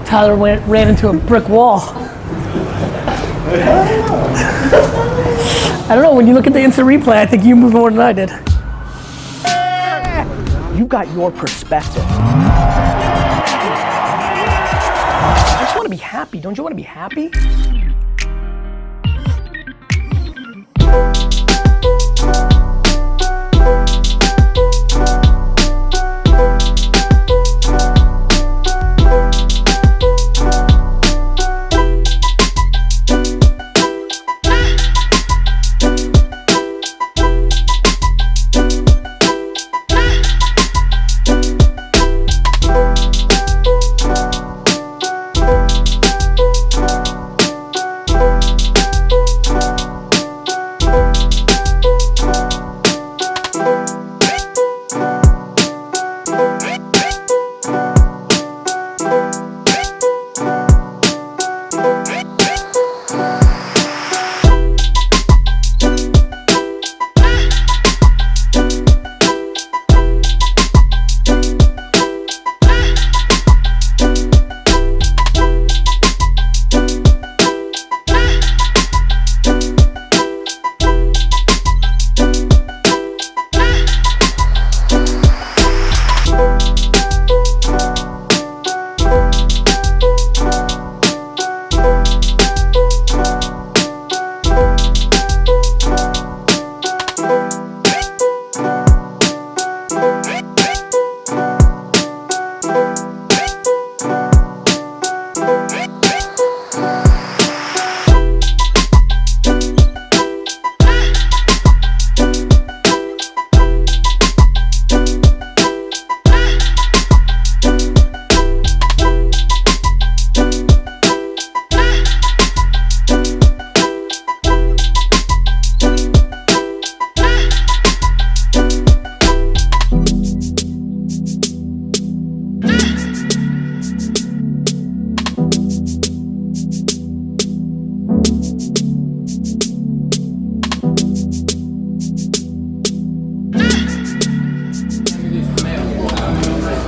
Tyler ran into a brick wall. I don't know, when you look at the instant replay, I think you moved more than I did. You got your perspective. I just want to be happy. Don't you want to be happy?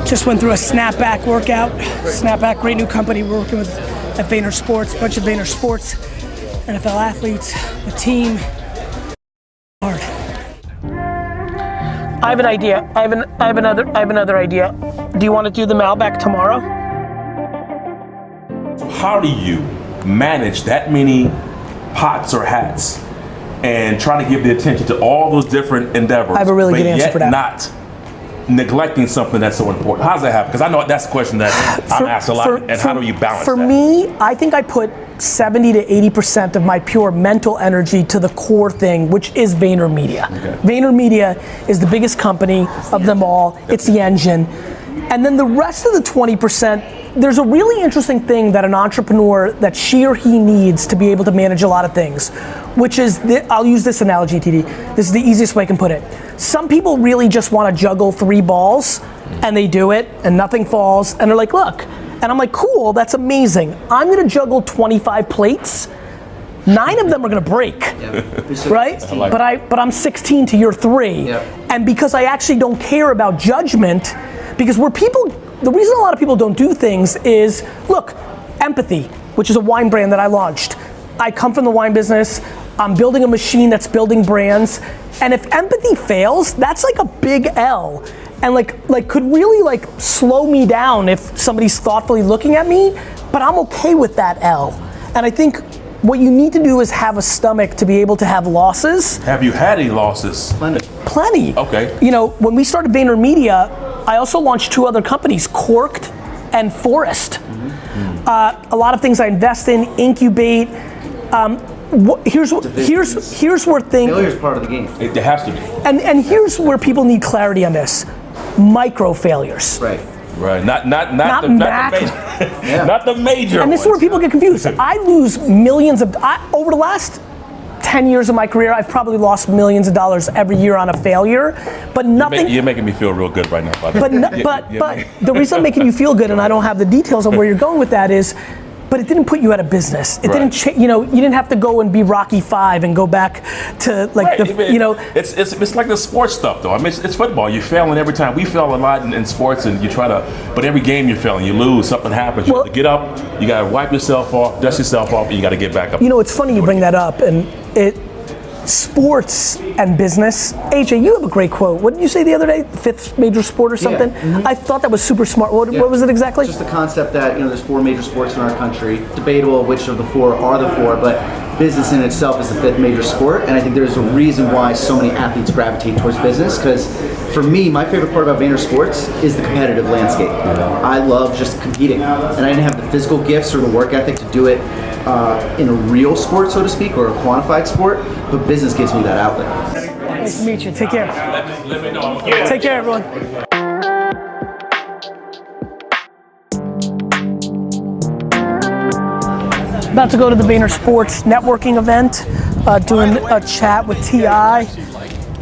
Just went through a SnapBac workout. SnapBac, great new company we're working with at VaynerSports, a bunch of VaynerSports, NFL athletes, the team. Hard. I have an idea. I have another idea. Do you want to do the Malbec tomorrow? How do you manage that many pots or hats and try to give the attention to all those different endeavors? I have a really good answer for that. Not neglecting something that's so important. How does that happen? Because I know that's a question that I'm asked a lot. And how do you balance that? For me, I think I put 70 to 80% of my pure mental energy to the core thing, which is VaynerMedia. Okay. VaynerMedia is the biggest company of them all. It's the engine. And then the rest of the 20%, there's a really interesting thing that an entrepreneur, that she or he needs to be able to manage a lot of things, which is, I'll use this analogy, TD. This is the easiest way I can put it. Some people really just want to juggle 3 balls, and they do it, and nothing falls, and they're like, look. And I'm like, cool, that's amazing. I'm going to juggle 25 plates. 9 of them are going to break, right? But I'm 16 to your 3. And because I actually don't care about judgment, because the reason a lot of people don't do things is, look, Empathy, which is a wine brand that I launched. I come from the wine business. I'm building a machine that's building brands. And if Empathy fails, that's like a big L. And like could really like slow me down if somebody's thoughtfully looking at me, but I'm okay with that L. And I think what you need to do is have a stomach to be able to have losses. Have you had any losses? Plenty. Okay. You know, when we started VaynerMedia, I also launched 2 other companies, Corked and Forest. A lot of things I invest in, incubate. Here's where things. Failure is part of the game. It has to be. And here's where people need clarity on this: micro failures. Right. Not the major. Not the major. And this is where people get confused. I lose millions of. Over the last 10 years of my career, I've probably lost millions of dollars every year on a failure, but nothing. You're making me feel real good right now, by the way. But the reason I'm making you feel good, and I don't have the details on where you're going with that, is but it didn't put you out of business. It didn't, you didn't have to go and be Rocky V and go back to like It's like the sports stuff though. I mean, it's football. You're failing every time. We fail a lot in sports, and you try to, but every game you're failing. You lose, something happens. You have to get up. You got to wipe yourself off, dust yourself off, and you got to get back up. It's funny you bring that up, and sports and business. AJ, you have a great quote. What did you say the other day? The fifth major sport or something? Yeah. I thought that was super smart. What was it exactly? Just the concept that there's 4 major sports in our country. Debatable which of the 4 are the 4, but business in itself is the 5th major sport, and I think there's a reason why so many athletes gravitate towards business, because for me, my favorite part about VaynerSports is the competitive landscape. I love just competing, and I didn't have the physical gifts or the work ethic to do it in a real sport, so to speak, or a quantified sport, but business gives me that outlet. Nice to meet you. Take care. Let me know. Take care, everyone. About to go to the VaynerSports networking event, doing a chat with T.I.,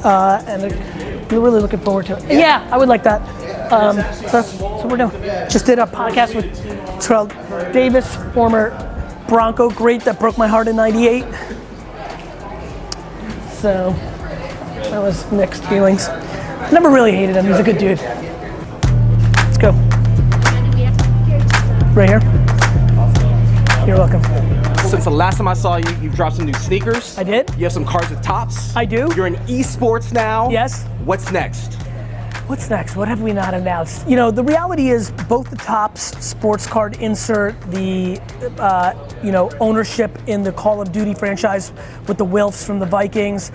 and we're really looking forward to it. Yeah, I would like that. So we're doing. Just did a podcast with Terrel Davis, former Bronco great that broke my heart in '98. So that was mixed feelings. Never really hated him. He's a good dude. Let's go. Right here. You're welcome. Since the last time I saw you, you've dropped some new sneakers. I did. You have some cards with tops. I do. You're in esports now. Yes. What's next? What's next? What have we not announced? The reality is both the Topps sports card insert, the ownership in the Call of Duty franchise with the Wilfs from the Vikings,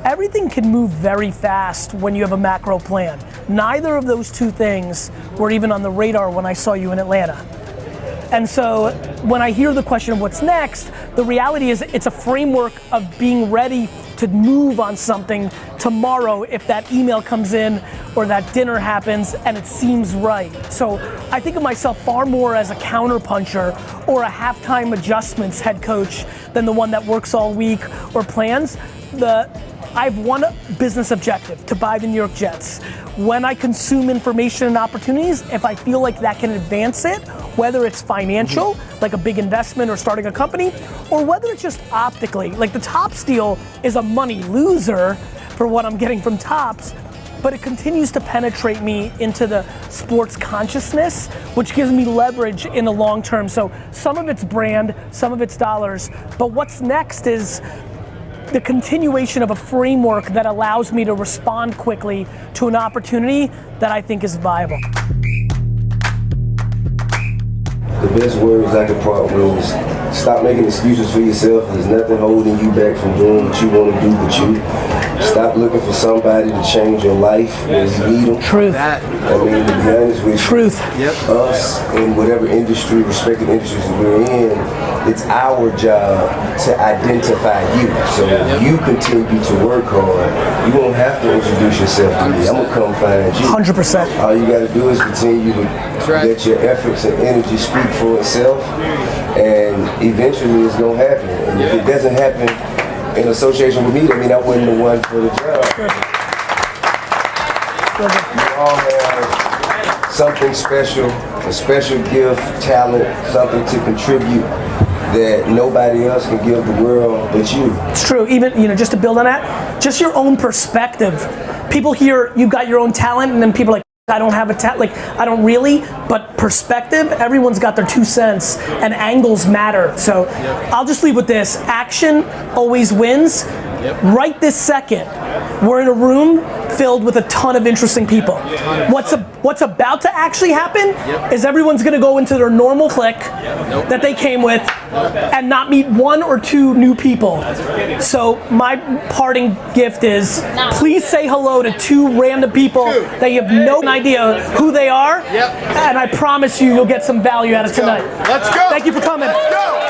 everything can move very fast when you have a macro plan. Neither of those two things were even on the radar when I saw you in Atlanta. And so when I hear the question of what's next, the reality is it's a framework of being ready to move on something tomorrow if that email comes in or that dinner happens and it seems right. So I think of myself far more as a counterpuncher or a halftime adjustments head coach than the one that works all week or plans. I have one business objective, to buy the New York Jets. When I consume information and opportunities, if I feel like that can advance it, whether it's financial, like a big investment or starting a company, or whether it's just optically, like the Topps deal is a money loser for what I'm getting from Topps, but it continues to penetrate me into the sports consciousness, which gives me leverage in the long term. So some of it's brand, some of it's dollars, but what's next is the continuation of a framework that allows me to respond quickly to an opportunity that I think is viable. The best words I could part with is stop making excuses for yourself. There's nothing holding you back from doing what you want to do but you. Stop looking for somebody to change your life when you need them. Truth. I mean, to be honest with you, Truth. Us in whatever industry, respective industries that we're in, it's our job to identify you. So if you continue to work hard, you won't have to introduce yourself to me. I'm going to come find you. 100%. All you got to do is continue to let your efforts and energy speak for itself, and eventually it's going to happen. And if it doesn't happen in association with me, I mean, I wasn't the one for the job. You all have something special, a special gift, talent, something to contribute that nobody else can give the world but you. It's true. Even, just to build on that, just your own perspective. People hear you've got your own talent, and then people are like, I don't have a talent, like I don't really, but perspective, everyone's got their 2 cents and angles matter. So I'll just leave with this, action always wins. Right this second, we're in a room filled with a ton of interesting people. What's about to actually happen is everyone's gonna go into their normal clique that they came with and not meet 1 or 2 new people. So my parting gift is please say hello to 2 random people that you have no idea who they are, and I promise you'll get some value out of tonight. Let's go. Thank you for coming. Let's go.